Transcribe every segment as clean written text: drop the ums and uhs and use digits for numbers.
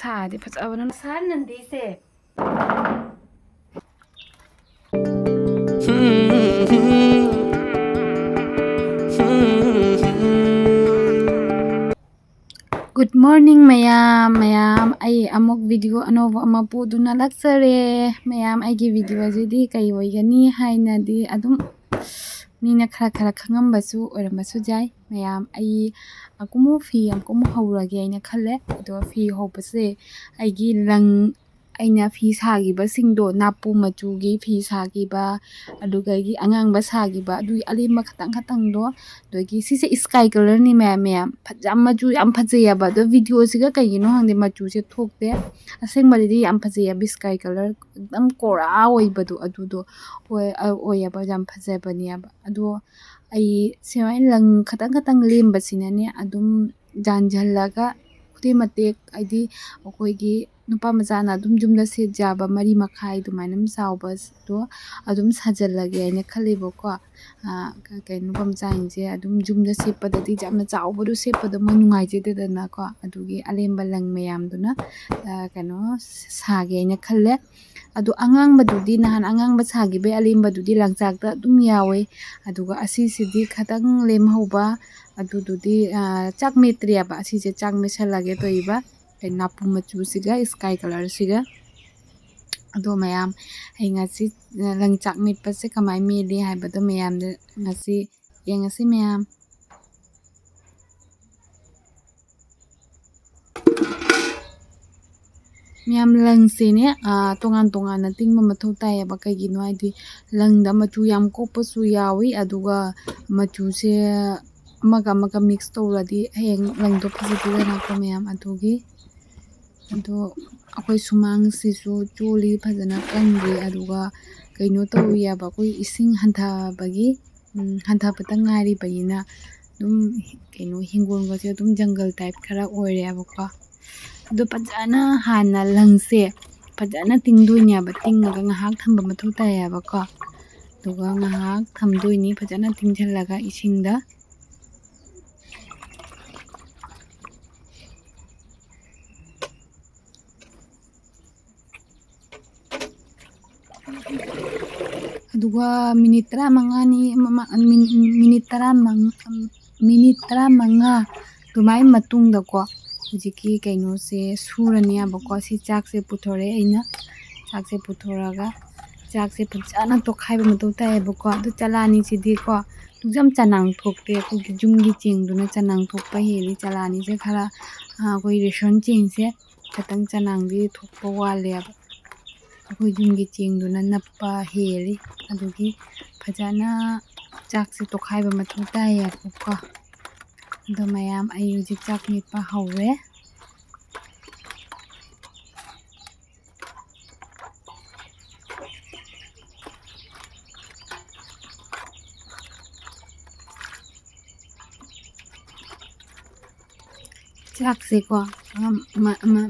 Shaadi ꯐꯖꯕꯅ ꯁꯥꯟꯅꯟꯗꯤꯁꯦ Good morning mayam ai amok video anova ama puduna laksare mayam aigi video ajidi kai oigani hainadi adum mina khara khangambasu orambasu jai mayam ai akumu fi amkumu hawrage aina khalle do fi hobase aigi lang aina fi sagiba singdo napu machugi fi sagiba aduga gi angangba sagiba adu alimba khatang do dogi sise sky color ni mayam phajam maju yam phajayaba do video siga kayino hangde machu se thokte asengbadi yam phajayaba sky color ekdam kora oibadu adudo oyaba yam phajabani aba ado ai semai lang khatang lemba sinane adum janjhallaga khude matek aidi okoigi nupa majana adum jumda se jaba mari makhai dumainam saubas do adum sajallage aina khaliboko kai nupa majainje adum jumda sepadadi jamna chawbadu sepadu manungai jededana ko adugi alemba lang mayam duna kano sage aina khalle adu angang badudi nahan angang ba sagi be alemba dudi langjakta adum yawe aduga asisidi khatang lemhauba adududi chak metriaba asise chak mesalage toiba napu machu siga sky color siga ado mayam ai ngasi langchak metpase kamai meli haibado mayam ngasi yengasi mayam mayam langsene tongan na tingba mathau tayaba kaigino haidi langda machu yam kokpasu yawi aduga machu se amaga mix tawradi hayeng langdo phajadidana ko mayam adugi ado akhoi sumang sisu choli phajana kangri aduga kaino tawiyaba koi ising hanthabagi hanthabata ngari bayina dum kaino hingol gase dum jungle type khara oire abako ado pajana hana langse pajana tingdoini aba tingaga ngahak thamba mathau tayaba ko aduga ngahak thamdoini pajana tingjallaga isingda aduga minit 15 minit 15 dumai matungda ko hujiki kaino se surani abako si chak se puthore aina chak se puthoraga chak se phajana tokhaiba mathau tayabako adu chalani sidi ko tujam chanang thokte ko jumgi chengduna chanang thokpa heli chalani se khara koi ration chengse khatang chanang di thokpa wale aba akoi jumgi chengduna nappa heli adugi phajana chakse tokhaiba mathau tayabako ado mayam ai hujik chak metpa hawre chakse ko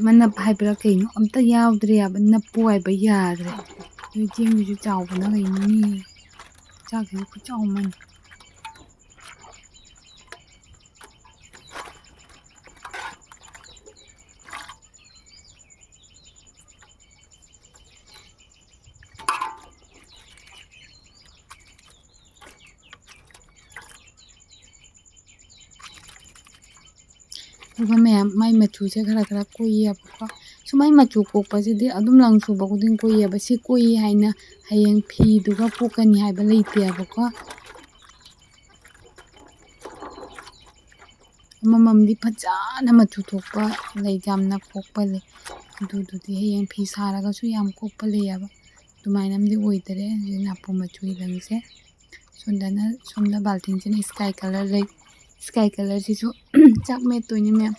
manap haibra kaino amta yaudre aba nappo haiba yadre doi jengju chawbana kaino ni chakse ku chawman aduga mayam mai machu se khara koiyabako sumai machu kokpasidi adum lang suba kuding koiyaba si koi haina hayeng phi duga kokani haiba leite abako mamamdi phajana machu thokpa leijamna kokpa le adududi hayeng phi saraga su yam kokpa leyaba dumainamdi oidare napu machu ilangse somda balting sina sky color lei sky color sisu chak met toini mayam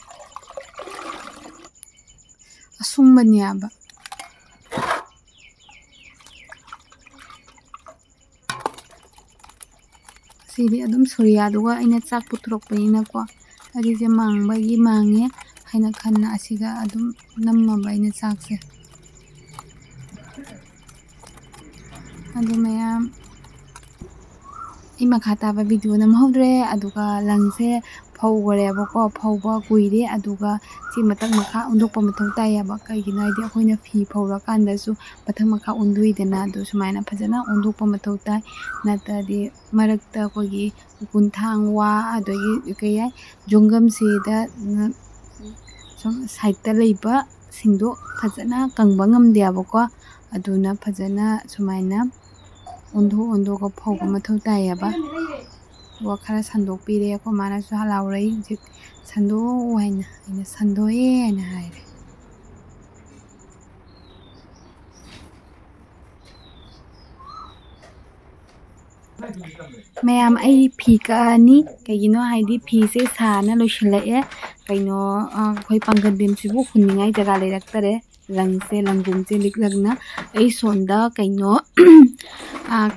asungmani aba sidi adum surya duga aina chak puthorokpaina ko agise mangbagi mange haina khanna asiga adum nammaba aina chakse adu mayam ima khata ba video nam hawdre aduga langse ꯐꯧꯈꯔꯦꯕꯀꯣ ꯐꯧꯕ ꯀꯨꯏꯔꯦ ꯑꯗꯨꯒ ꯁꯤ ꯃꯊꯛ ꯃꯈꯥ ꯑꯣꯟꯊꯣꯛꯄ ꯃꯊꯧ ꯇꯥꯏꯌꯦꯕ ꯀꯩꯒꯤꯅꯣ ꯍꯥꯏꯗꯤ ꯑꯩꯈꯣꯏꯅ ꯐꯤ ꯐꯧꯔꯀꯥꯟꯗꯁꯨ ꯃꯊꯛ ꯃꯈꯥ ꯑꯣꯟꯗꯣꯏꯗꯅ ꯑꯗꯨ ꯁꯨꯃꯥꯏꯅ ꯐꯖꯅ ꯑꯣꯟꯊꯣꯛꯄ ꯃꯊꯧ ꯇꯥꯏ ꯅꯠꯇ꯭ꯔꯗꯤ ꯃꯔꯛꯇ ꯑꯩꯈꯣꯏꯒꯤ ꯎꯀꯨꯟꯊꯥꯡ ꯋꯥ ꯑꯗꯒꯤ ꯀꯩ ꯍꯥꯏ ꯖꯣꯡꯒꯝꯁꯤꯗ ꯁꯨꯝ ꯁꯥꯏꯠꯇ ꯂꯩꯕ ꯁꯤꯡꯗꯣ ꯐꯖꯅ ꯀꯪꯕ ꯉꯝꯗꯦꯕꯀꯣ ꯑꯗꯨꯅ ꯐꯖꯅ ꯁꯨꯃꯥꯏꯅ ꯑꯣꯟꯊꯣꯛꯑꯒ ꯐꯧꯕ ꯃꯊꯧ ꯇꯥꯏꯌꯦꯕ ꯑꯗꯨꯒ ꯈꯔ ꯁꯟꯗꯣꯛꯄꯤꯔꯦ ꯑꯩꯈꯣꯏ ꯃꯥꯅꯁꯨ ꯍꯔꯥꯎꯔꯩ ꯍꯧꯖꯤꯛ ꯁꯟꯗꯣꯛꯑꯣ ꯍꯥꯏꯅ ꯑꯩꯅ ꯁꯟꯗꯣꯛꯑꯦ ꯍꯥꯏꯅ ꯍꯥꯏꯔꯦ ꯃꯌꯥꯝ ꯑꯩ ꯐꯤ ꯀꯛꯑꯅꯤ ꯀꯩꯒꯤꯅꯣ ꯍꯥꯏꯗꯤ ꯐꯤꯁꯦ ꯁꯥꯅ ꯂꯣꯏꯁꯤꯜꯂꯛꯑꯦ ꯀꯩꯅꯣ ꯑꯩꯈꯣꯏ ꯄꯥꯡꯒꯟꯗꯤꯝꯁꯤꯕꯨ ꯍꯨꯟꯅꯤꯡꯉꯥꯏ ꯖꯒꯥ ꯂꯩꯔꯛꯇꯔꯦ ꯂꯪꯁꯦ ꯂꯪꯒꯣꯝꯁꯦ ꯂꯤꯛꯂꯛꯅ ꯑꯩ ꯁꯣꯟꯗ ꯀꯩꯅꯣ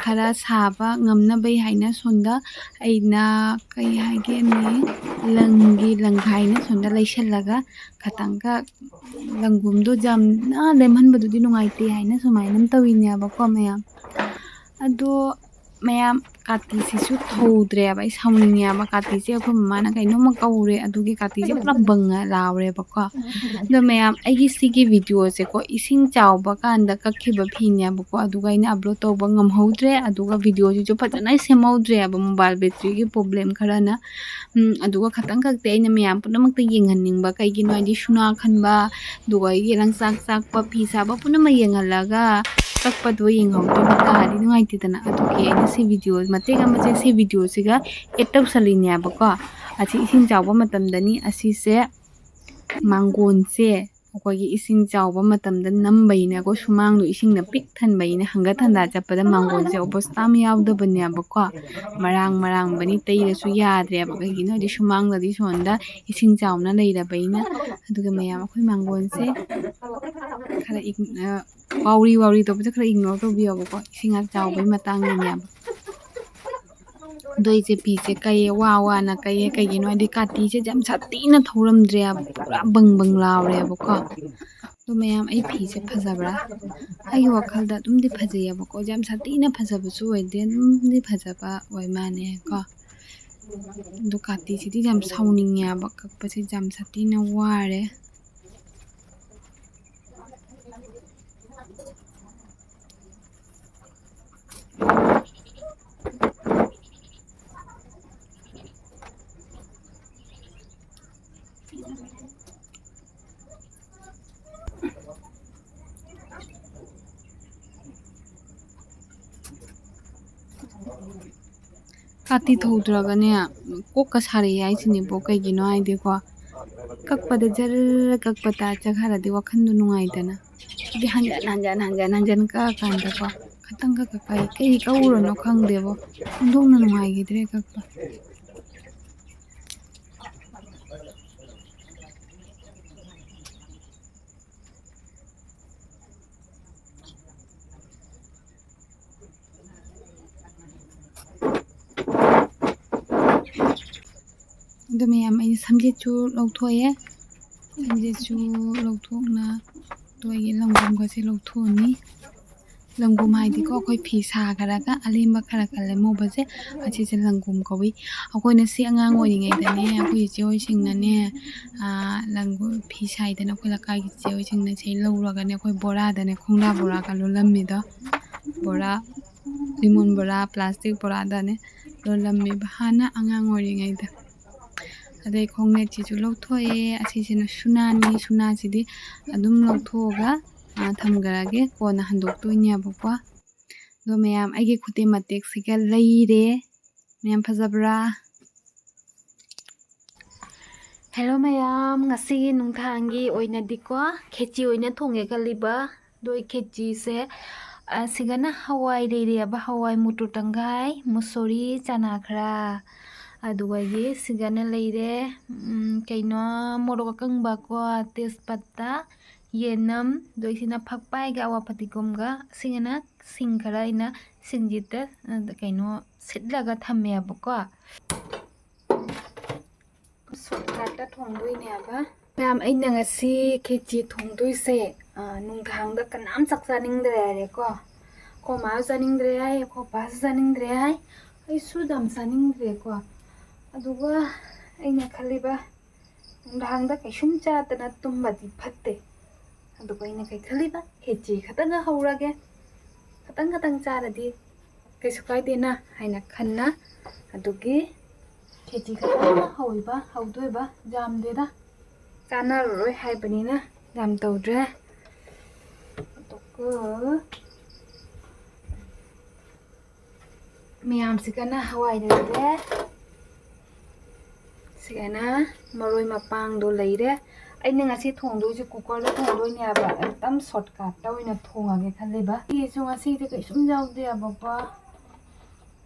ꯈꯔ ꯁꯥꯕ ꯉꯝꯅꯕꯩ ꯍꯥꯏꯅ ꯁꯣꯝꯗ ꯑꯩꯅ ꯀꯩ ꯍꯥꯏꯒꯦꯅꯦ ꯂꯪꯒꯤ ꯂꯪꯈꯥꯏꯅ ꯁꯣꯝꯗ ꯂꯩꯁꯜꯂꯒ ꯈꯇꯪꯒ ꯂꯪꯒꯣꯝꯗꯣ ꯌꯥꯝꯅ ꯂꯦꯝꯍꯟꯕꯗꯨꯗꯤ ꯅꯨꯡꯉꯥꯏꯇꯦ ꯍꯥꯏꯅ ꯁꯨꯃꯥꯏꯅ ꯇꯧꯔꯤꯅꯦꯕꯀꯣ ꯃꯌꯥꯝ ꯑꯗꯣ ꯃꯌꯥꯝ ꯀꯥꯇꯤꯁꯤꯁꯨ ꯊꯧꯗ꯭ꯔꯦꯕ ꯑꯩ ꯁꯥꯎꯅꯤꯡꯉꯦꯕ ꯀꯥꯇꯤꯁꯦ ꯑꯩꯈꯣꯏ ꯃꯃꯥꯅ ꯀꯩꯅꯣꯝꯃ ꯀꯧꯔꯦ ꯑꯗꯨꯒꯤ ꯀꯥꯇꯤꯁꯦ ꯄꯨꯂꯞ ꯕꯪꯉ ꯂꯥꯎꯔꯦꯕꯀꯣ ꯑꯗꯣ ꯃꯌꯥꯝ ꯑꯩꯒꯤ ꯁꯤꯒꯤ ꯚꯤꯗꯤꯑꯣꯁꯦꯀꯣ ꯏꯁꯤꯡ ꯆꯥꯎꯕ ꯀꯥꯟꯗ ꯀꯛꯈꯤꯕ ꯐꯤꯅꯦꯕꯀꯣ ꯑꯗꯨꯒ ꯑꯩꯅ ꯑꯞꯂꯣꯗ ꯇꯧꯕ ꯉꯝꯍꯧꯗ꯭ꯔꯦ ꯑꯗꯨꯒ ꯚꯤꯗꯤꯑꯣꯁꯤꯁꯨ ꯐꯖꯅ ꯁꯦꯝꯍꯧꯗ꯭ꯔꯦꯕ ꯃꯣꯕꯥꯏꯜ ꯕꯦꯇ꯭ꯔꯤꯒꯤ ꯄ꯭ꯔꯣꯕ꯭ꯂꯦꯝ ꯈꯔꯅ ꯑꯗꯨꯒ ꯈꯇꯪ ꯈꯛꯇꯤ ꯑꯩꯅ ꯃꯌꯥꯝ ꯄꯨꯝꯅꯃꯛꯇ ꯌꯦꯡꯍꯟꯅꯤꯡꯕ ꯀꯩꯒꯤꯅꯣ ꯍꯥꯏꯗꯤ ꯁꯨꯅꯥ ꯈꯟꯕ ꯑꯗꯨꯒ ꯑꯩꯒꯤ ꯂꯪꯆꯥꯛ ꯆꯥꯛꯄ ꯐꯤ ꯁꯥꯕ ꯄꯨꯝꯅꯃꯛ ꯌꯦꯡꯍꯜꯂꯒ ꯀꯛꯄꯗꯣ ꯌꯦꯡꯍꯧꯗꯕ ꯇꯥꯔꯗꯤ ꯅꯨꯡꯉꯥꯏꯇꯦꯗꯅ ꯑꯗꯨꯒꯤ ꯑꯩꯅ ꯁꯤ ꯚꯤꯗꯤꯑꯣ ꯃꯇꯦꯛ ꯑꯃꯁꯦ ꯁꯤ ꯚꯤꯗꯤꯑꯣꯁꯤꯒ ꯑꯦꯗ ꯇꯧꯁꯜꯂꯤꯅꯦꯕꯀꯣ ꯑꯁꯤ ꯏꯁꯤꯡ ꯆꯥꯎꯕ ꯃꯇꯝꯗꯅꯤ ꯑꯁꯤꯁꯦ ꯃꯥꯡꯒꯣꯟꯁꯦ ꯑꯩꯈꯣꯏꯒꯤ ꯏꯁꯤꯡ ꯆꯥꯎꯕ ꯃꯇꯝꯗ ꯅꯝꯕꯩꯅꯦꯀꯣ ꯁꯨꯃꯥꯡꯗꯣ ꯏꯁꯤꯡꯅ ꯄꯤꯛ ꯊꯟꯕꯩꯅꯦ ꯍꯪꯒꯠ ꯍꯟꯗꯥ ꯆꯠꯄꯗ ꯃꯥꯡꯒꯣꯟꯁꯦ ꯑꯣꯕꯁꯇꯥ ꯑꯃ ꯌꯥꯎꯗꯕꯅꯦꯕꯀꯣ ꯃꯔꯥꯡꯕꯅꯤ ꯇꯩꯔꯁꯨ ꯌꯥꯗ꯭ꯔꯦꯕ ꯀꯩꯒꯤꯅꯣ ꯍꯥꯏꯗꯤ ꯁꯨꯃꯥꯡꯗꯗꯤ ꯁꯣꯟꯗ ꯏꯁꯤꯡ ꯆꯥꯎꯅ ꯂꯩꯔꯕꯩꯅ ꯑꯗꯨꯒ ꯃꯌꯥꯝ ꯑꯩꯈꯣꯏ ꯃꯥꯡꯒꯣꯟꯁꯦ ꯈꯔ ꯋꯥꯎꯔꯤ ꯇꯧꯕꯁꯦ ꯈꯔ ꯏꯒꯅꯣꯔ ꯇꯧꯕꯤꯌꯣꯕꯀꯣ ꯏꯁꯤꯡ ꯆꯥꯎꯕꯒꯤ ꯃꯇꯥꯡꯒꯤꯅꯦꯕ ꯑꯗꯣ ꯑꯩꯁꯦ ꯐꯤꯁꯦ ꯀꯩꯌꯦ ꯋꯥꯅ ꯀꯩꯌꯦ ꯀꯩꯒꯤꯅꯣ ꯍꯥꯏꯗꯤ ꯀꯥꯇꯤꯁꯦ ꯌꯥꯝ ꯁꯥꯊꯤꯅ ꯊꯧꯔꯝꯗ꯭ꯔꯦꯕ ꯄꯨꯔꯥ ꯕꯪ ꯂꯥꯎꯔꯦꯕꯀꯣ ꯑꯗꯣ ꯃꯌꯥꯝ ꯑꯩ ꯐꯤꯁꯦ ꯐꯖꯕ꯭ꯔꯥ ꯑꯩꯒꯤ ꯋꯥꯈꯜꯗ ꯑꯗꯨꯝꯗꯤ ꯐꯖꯩꯌꯦꯕꯀꯣ ꯌꯥꯝ ꯁꯥꯊꯤꯅ ꯐꯖꯕꯁꯨ ꯑꯣꯏꯗꯦ ꯑꯗꯨꯝꯗꯤ ꯐꯖꯕ ꯑꯣꯏ ꯃꯥꯅꯦ ꯀꯣ ꯑꯗꯣ ꯀꯥꯇꯤꯁꯤꯗꯤ ꯌꯥꯝ ꯁꯥꯎꯅꯤꯡꯉꯦꯕ ꯀꯛꯄꯁꯦ ꯌꯥꯝ ꯁꯥꯊꯤꯅ ꯋꯥꯔꯦ ꯀꯥꯇꯤ ꯊꯧꯗ꯭ꯔꯒꯅꯦ ꯀꯣꯛꯀ ꯁꯥꯔꯛꯑꯦ ꯍꯥꯏꯁꯤꯅꯦꯕꯣ ꯀꯩꯒꯤꯅꯣ ꯍꯥꯏꯗꯤꯀꯣ ꯀꯛꯄꯗ ꯖꯔ ꯀꯛꯄꯗ ꯆꯠꯈ꯭ꯔꯗꯤ ꯋꯥꯈꯟꯗꯣ ꯅꯨꯡꯉꯥꯏꯗꯅ ꯍꯥꯏꯗꯤ ꯍꯟꯖꯟ ꯀꯛꯑꯀꯥꯟꯗꯀꯣ ꯈꯇꯪ ꯀꯩ ꯀꯛꯎꯔꯅꯣ ꯈꯪꯗꯦꯕꯣ ꯑꯣꯟꯊꯣꯛꯅ ꯅꯨꯡꯉꯥꯏꯈꯤꯗ꯭ꯔꯦ ꯀꯛꯄ ꯑꯗꯨ ꯃꯌꯥꯝ ꯑꯩꯅ ꯁꯝꯖꯦꯠꯁꯨ ꯂꯧꯊꯣꯛꯑꯦ ꯁꯝꯖꯦꯠꯁꯨ ꯂꯧꯊꯣꯛꯅ ꯑꯩꯒꯤ ꯂꯪꯒꯣꯝꯒꯁꯦ ꯂꯧꯊꯣꯛꯑꯅꯤ ꯂꯪꯒꯣꯝ ꯍꯥꯏꯗꯤꯀꯣ ꯑꯩꯈꯣꯏ ꯐꯤ ꯁꯥꯈꯔꯒ ꯑꯂꯦꯝꯕ ꯈꯔ ꯂꯦꯝꯍꯧꯕꯁꯦ ꯑꯁꯤꯁꯦ ꯂꯪꯒꯣꯝ ꯀꯧꯏ ꯑꯩꯈꯣꯏꯅ ꯁꯤ ꯑꯉꯥꯡ ꯑꯣꯏꯔꯤꯉꯩꯗꯅꯦ ꯑꯩꯈꯣꯏ ꯏꯆꯦ ꯍꯣꯏꯁꯤꯡꯅꯅꯦ ꯂꯪꯒꯣꯝ ꯐꯤ ꯁꯥꯏꯗꯅ ꯑꯩꯈꯣꯏ ꯂꯩꯀꯥꯏꯒꯤ ꯏꯆꯦ ꯍꯣꯏꯁꯤꯡꯅ ꯁꯤ ꯂꯧꯔꯒꯅꯦ ꯑꯩꯈꯣꯏ ꯕꯣꯔꯥꯗꯅꯦ ꯈꯣꯡꯗꯥ ꯕꯣꯔꯥꯒ ꯂꯣꯜꯂꯝꯃꯤꯗꯣ ꯕꯣꯔꯥ ꯂꯤꯃꯣꯟ ꯕꯣꯔꯥ ꯄ꯭ꯂꯥꯁꯇꯤꯛ ꯕꯣꯔꯥꯗꯅꯦ ꯂꯣꯜꯂꯝꯃꯤꯕ ꯍꯥꯟꯅ ꯑꯉꯥꯡ ꯑꯣꯏꯔꯤꯉꯩꯗ ꯑꯗꯩ ꯈꯣꯡꯅꯦꯠꯁꯤꯁꯨ ꯂꯧꯊꯣꯛꯑꯦ ꯑꯁꯤꯁꯤꯅ ꯁꯨꯅꯥꯅꯤ ꯁꯨꯅꯥꯁꯤꯗꯤ ꯑꯗꯨꯝ ꯂꯧꯊꯣꯛꯑꯒ ꯊꯝꯈ꯭ꯔꯒꯦ ꯀꯣꯟꯅ ꯍꯟꯗꯣꯛꯇꯣꯏꯅꯦꯕꯀꯣ ꯑꯗꯣ ꯃꯌꯥꯝ ꯑꯩꯒꯤ ꯈꯨꯗꯩ ꯃꯇꯦꯛꯁꯤꯒ ꯂꯩꯔꯦ ꯃꯌꯥꯝ ꯐꯖꯕ꯭ꯔꯥ ꯍꯦꯜꯂꯣ ꯃꯌꯥꯝ ꯉꯁꯤꯒꯤ ꯅꯨꯡꯗꯥꯡꯒꯤ ꯑꯣꯏꯅꯗꯤꯀꯣ ꯈꯦꯆꯤ ꯑꯣꯏꯅ ꯊꯣꯡꯒꯦ ꯈꯜꯂꯤꯕ ꯑꯗꯣ ꯈꯦꯆꯤꯁꯦ ꯑꯁꯤꯒꯅ ꯍꯋꯥꯏ ꯂꯩꯔꯦꯕ ꯍꯋꯥꯏ ꯃꯨꯇꯨꯔ ꯇꯪꯈꯥꯏ ꯃꯨꯁꯣꯔꯤ ꯆꯅꯥ ꯈꯔ ꯑꯗꯨꯒ ꯁꯤꯒꯅ ꯂꯩꯔꯦ ꯀꯩꯅꯣ ꯃꯣꯔꯣꯛ ꯑꯀꯪꯕꯀꯣ ꯇꯦꯖꯄꯇꯥ ꯌꯦꯅꯝ ꯑꯗꯣꯏꯁꯤꯅ ꯐꯛꯄꯥꯏꯒ ꯑꯋꯥ ꯐꯗꯤꯒꯣꯝꯒ ꯑꯁꯤꯒꯅ ꯁꯤꯡ ꯈꯔ ꯑꯩꯅ ꯁꯤꯡꯖꯤꯠꯇ ꯀꯩꯅꯣ ꯁꯤꯠꯂꯒ ꯊꯝꯃꯦꯕꯀꯣ ꯁꯣꯔꯠꯀꯠꯇ ꯊꯣꯡꯗꯣꯏꯅꯦꯕ ꯃꯌꯥꯝ ꯑꯩꯅ ꯉꯁꯤ ꯈꯦꯆꯤ ꯊꯣꯡꯗꯣꯏꯁꯦ ꯅꯨꯡꯗꯥꯡꯗ ꯀꯅꯥꯝ ꯆꯥꯛ ꯆꯥꯅꯤꯡꯗ꯭ꯔꯦ ꯍꯥꯏꯔꯦꯀꯣ ꯑꯩꯈꯣꯏ ꯃꯥꯁꯨ ꯆꯥꯅꯤꯡꯗ꯭ꯔꯦ ꯍꯥꯏ ꯑꯩꯈꯣꯏ ꯕꯥꯁꯨ ꯆꯥꯅꯤꯡꯗ꯭ꯔꯦ ꯍꯥꯏ ꯑꯩꯁꯨ ꯌꯥꯝ ꯆꯥꯅꯤꯡꯗ꯭ꯔꯦꯀꯣ ꯑꯗꯨꯒ ꯑꯩꯅ ꯈꯜꯂꯤꯕ ꯅꯨꯡꯗꯥꯡꯗ ꯀꯩꯁꯨꯝ ꯆꯥꯗꯅ ꯇꯨꯝꯕꯗꯤ ꯐꯠꯇꯦ ꯑꯗꯨꯒ ꯑꯩꯅ ꯀꯩ ꯈꯜꯂꯤꯕ ꯈꯦꯆꯤ ꯈꯛꯇꯪꯒ ꯍꯧꯔꯒꯦ ꯈꯇꯪ ꯆꯥꯔꯗꯤ ꯀꯩꯁꯨ ꯀꯥꯏꯗꯦꯅ ꯍꯥꯏꯅ ꯈꯟꯅ ꯑꯗꯨꯒꯤ ꯈꯦꯆꯤ ꯈꯛꯇꯪꯒ ꯍꯧꯗꯣꯏꯕ ꯌꯥꯝꯗꯦꯗ ꯆꯥꯅꯔꯔꯣꯏ ꯍꯥꯏꯕꯅꯤꯅ ꯌꯥꯝ ꯇꯧꯗ꯭ꯔꯦ ꯑꯗꯨꯒ ꯃꯌꯥꯝꯁꯤꯒꯅ ꯍꯋꯥꯏ ꯂꯩꯔꯦ ꯁꯤꯒꯅ ꯃꯔꯣꯏ ꯃꯄꯥꯡꯗꯣ ꯂꯩꯔꯦ ꯑꯩꯅ ꯉꯁꯤ ꯊꯣꯡꯗꯣꯏꯁꯦ ꯀꯨꯀꯔꯗ ꯊꯣꯡꯗꯣꯏꯅꯦꯕ ꯑꯗꯨꯝ ꯁꯣꯔꯠꯀꯠꯇ ꯑꯣꯏꯅ ꯊꯣꯡꯉꯒꯦ ꯈꯜꯂꯤꯕ ꯁꯤꯁꯨ ꯉꯁꯤꯁꯦ ꯀꯩꯁꯨꯝ ꯌꯥꯎꯗꯦꯕꯀꯣ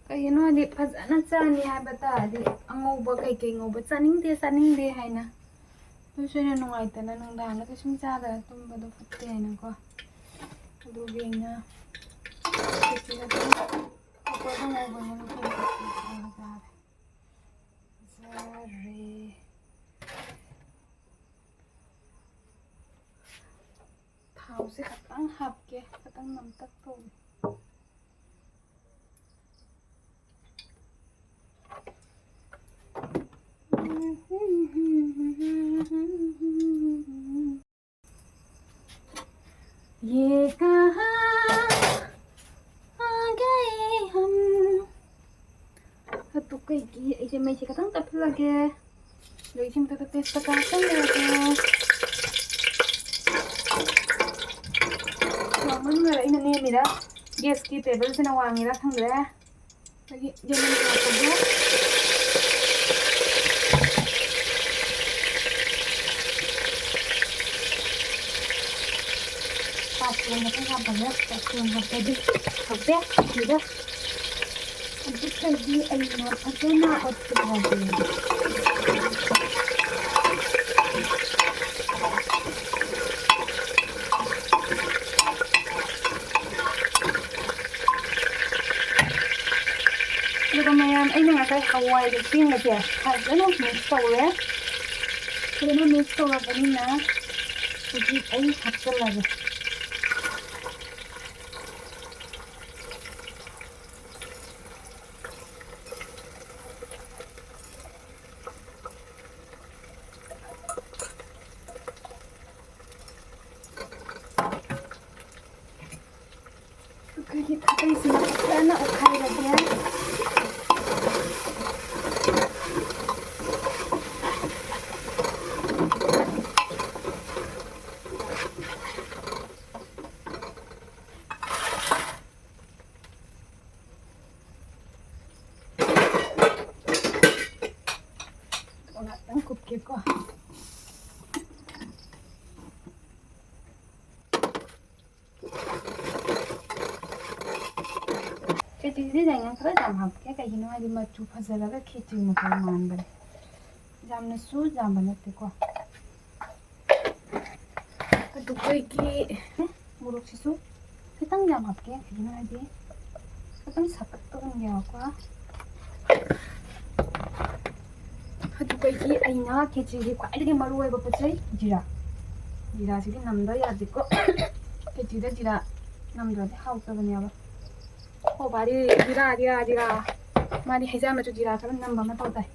ꯀꯩꯒꯤꯅꯣ ꯍꯥꯏꯗꯤ ꯐꯖꯅ ꯆꯥꯅꯤ ꯍꯥꯏꯕ ꯇꯥꯔꯗꯤ ꯑꯉꯧꯕ ꯀꯩꯀꯩ ꯉꯧꯕ ꯆꯥꯅꯤꯡꯗꯦ ꯍꯥꯏꯅ ꯑꯗꯨꯁꯨ ꯑꯩꯅ ꯅꯨꯡꯉꯥꯏꯇꯅ ꯅꯨꯡꯗꯥꯡꯗ ꯀꯩꯁꯨꯝ ꯆꯥꯗꯅ ꯇꯨꯝꯕꯗꯣ ꯐꯠꯇꯦ ꯍꯥꯏꯅꯀꯣ ꯑꯗꯨꯒꯤ ꯑꯩꯅ ꯀꯨꯀꯔꯗ ꯉꯧꯕꯅꯤꯅ ꯊꯥꯎꯁꯦ ꯈꯤꯇꯪ ꯍꯥꯞꯀꯦ ꯈꯤꯇꯪ ꯅꯝꯇꯛ ꯇꯧꯒꯦ ये कहाँ आ गए हम तो कई ऐसे मैं इसे खत्म तब लगे लेकिन तो टेस्ट का खत्म लगे मन में रही नहीं मेरा गैस की टेबल से नवांगेरा खंग रहा है ये मैं क्या करूँ पाँच मिनट का बना पाँच मिनट का भी होते हैं ꯑꯗꯨꯗꯒꯤ ꯑꯩꯅ ꯐꯖꯅ ꯑꯣꯠꯈ꯭ꯔꯒꯦ ꯑꯗꯨꯒ ꯃꯌꯥꯝ ꯑꯩꯅ ꯉꯁꯥꯏ ꯍꯋꯥꯏꯗ ꯁꯦꯝꯕꯁꯦ ꯐꯖꯅ ꯃꯤꯛꯁ ꯇꯧꯔꯦ ꯐꯖꯅ ꯃꯤꯛꯁ ꯇꯧꯔꯕꯅꯤꯅ ꯍꯧꯖꯤꯛ ꯑꯩ ꯍꯥꯞꯆꯜꯂꯒꯦ ꯑꯩꯈꯣꯏꯒꯤ ꯊꯕꯩꯁꯤꯅ ꯐꯖꯅ ꯑꯣꯠꯈꯥꯏꯔꯒꯦ ngatan kupkir ko khichdi jangan khara jam hapke kaigino adi machu phajalaga khichdi mukal manbare jamna su jamba natte ko adu koigi muruk sisu khitang jam hapke kaigino adi khitang sakat to ngya ko adu koigi aina khichdi khwaidagi maru oiba pachai jira jira sidi namda yadi ko khichdi da jira namda de hautabane aba Oh, bari jira. Mari hijau macam jira kan nambah mana tahu dah.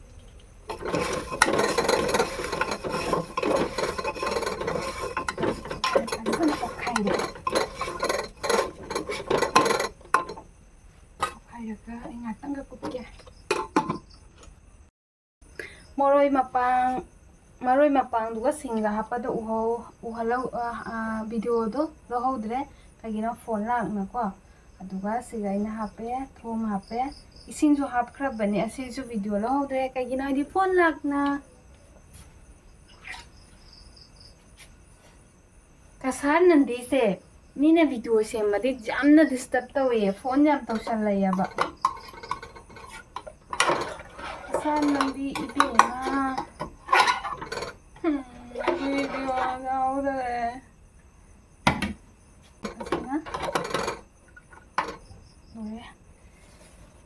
Kan okai deh. Okai ya kan, ingatan gak kupikir. Maroi mapang juga singa apa tu uhalau video tu lohau deh. Kagina phone lang na ko. ꯑꯗꯨꯒ ꯁꯤꯒ ꯑꯩꯅ ꯍꯥꯞꯄꯦ ꯊꯨꯝ ꯍꯥꯞꯄꯦ ꯏꯁꯤꯡꯁꯨ ꯍꯥꯞꯈ꯭ꯔꯕꯅꯦ ꯑꯁꯤꯁꯨ video ꯂꯧꯍꯧꯗ꯭ꯔꯦ ꯀꯩꯒꯤꯅꯣ ꯍꯥꯏꯗꯤ ꯐꯣꯟ ꯂꯥꯛꯅ ꯀꯁꯥꯔ ꯅꯟꯗꯤꯁꯦ ꯃꯤꯅ ꯚꯤꯗꯤꯑꯣ ꯁꯦꯝꯃꯗꯤ ꯌꯥꯝꯅ ꯗꯤꯁꯇꯔꯕ ꯇꯧꯋꯦ ꯐꯣꯟ ꯌꯥꯝ ꯇꯧꯁꯜꯂꯩꯌꯦꯕ ꯀꯁꯥꯔ ꯅꯟꯗꯤ 이베마 video ꯂꯧꯍꯧꯗ꯭ꯔꯦ Boleh.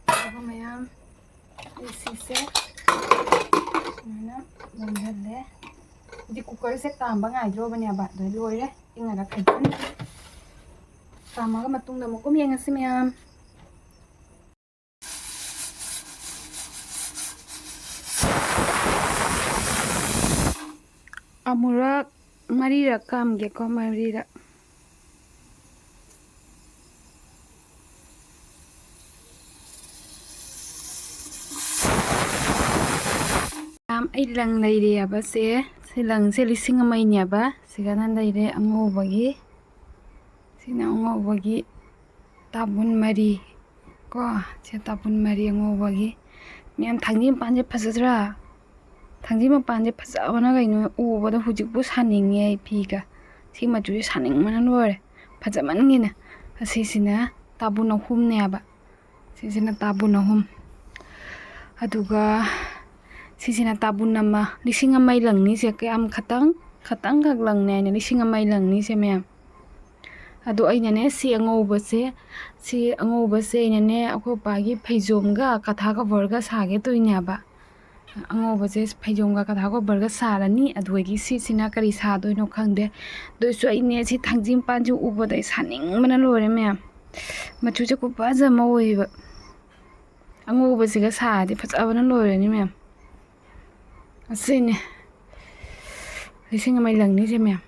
Apa mayam? Sise. Mana? Boleh deh. Jadi cooker se tambah ngajo banya ba. Doi loi deh. Ingat ada kajian. Sama ke matung dah mau kum yang ngasih mayam. ꯑꯃꯨꯔꯛ ꯃꯔꯤꯔꯛ ꯀꯥꯝꯒꯦꯀꯣ, ꯃꯔꯤꯔꯛ. ꯑꯩ ꯂꯪ ꯂꯩꯔꯦꯕ ꯁꯤ ꯂꯪꯁꯦ 1,000ꯅꯦꯕ. ꯁꯤꯒꯅ ꯂꯩꯔꯦ ꯑꯉꯧꯕꯒꯤ. ꯁꯤꯅ ꯑꯉꯧꯕꯒꯤ ꯇꯥꯕꯨꯟ ꯃꯔꯤ ꯀꯣ. ꯁꯤ ꯇꯥꯕꯨꯟ ꯃꯔꯤ ꯑꯉꯧꯕꯒꯤ. ꯃꯌꯥꯝ ꯊꯥꯡꯖꯤ ꯃꯄꯥꯟꯁꯦ ꯐꯖꯗ꯭ꯔꯥ? ꯊꯥꯡꯖꯤ ꯃꯄꯥꯟꯁꯦ ꯐꯖꯕꯅ ꯀꯩꯅꯣ, ꯎꯕꯗ ꯍꯧꯖꯤꯛꯄꯨ ꯁꯥꯅꯤꯡꯉꯦ ꯑꯩ ꯐꯤꯒ. ꯁꯤ ꯃꯆꯨꯁꯦ ꯁꯥꯅꯤꯡꯕꯅ ꯂꯣꯏꯔꯦ. ꯐꯖꯃꯟꯒꯤꯅ. ꯑꯁꯤꯁꯤꯅ ꯇꯥꯕꯨꯟ 3ꯅꯦꯕ. ꯁꯤꯁꯤꯅ ꯇꯥꯕꯨꯟ 3. ꯑꯗꯨꯒ ꯁꯤꯁꯤꯅ ꯇꯥꯕꯨꯟ 1. 1,000 ꯂꯪꯅꯤꯁꯦ. ꯀꯌꯥꯝ ꯈꯇꯪꯈꯛ ꯂꯪꯅꯦ ꯍꯥꯏꯅ 1,000 ꯂꯪꯅꯤꯁꯦ ꯃꯌꯥꯝ. ꯑꯗꯣ ꯑꯩꯅꯅꯦ ꯁꯤ ꯑꯉꯧꯕꯁꯦ ꯑꯩꯅꯅꯦ ꯑꯩꯈꯣꯏ ꯄꯥꯒꯤ ꯐꯩꯖꯣꯝꯒ ꯀꯊꯥ ꯀꯣꯕꯔꯒ ꯁꯥꯒꯦ ꯇꯧꯏꯅꯦꯕ. ꯑꯉꯧꯕꯁꯦ ꯐꯩꯖꯣꯝꯒ ꯀꯊꯥ ꯀꯣꯕꯔꯒ ꯁꯥꯔꯅꯤ. ꯑꯗꯨꯒꯤ ꯁꯤꯁꯤꯅ ꯀꯔꯤ ꯁꯥꯗꯣꯏꯅꯣ ꯈꯪꯗꯦ. ꯑꯗꯨꯁꯨ ꯑꯩꯅꯦ ꯁꯤ ꯊꯥꯡꯖꯤ ꯃꯄꯥꯟꯁꯦ ꯎꯕꯗ ꯑꯩ ꯁꯥꯅꯤꯡꯕꯅ ꯂꯣꯏꯔꯦ ꯃꯌꯥꯝ. ꯃꯆꯨꯁꯦ ꯈꯨꯐꯖ ꯑꯃ ꯑꯣꯏꯌꯦꯕ. ꯑꯉꯧꯕꯁꯤꯒ ꯁꯥꯔꯗꯤ ꯐꯖꯕꯅ ꯂꯣꯏꯔꯅꯤ ꯃꯌꯥꯝ. ꯑꯁꯤꯅꯦ 1,000 ꯂꯪꯅꯤꯁꯦ ꯃꯌꯥꯝ.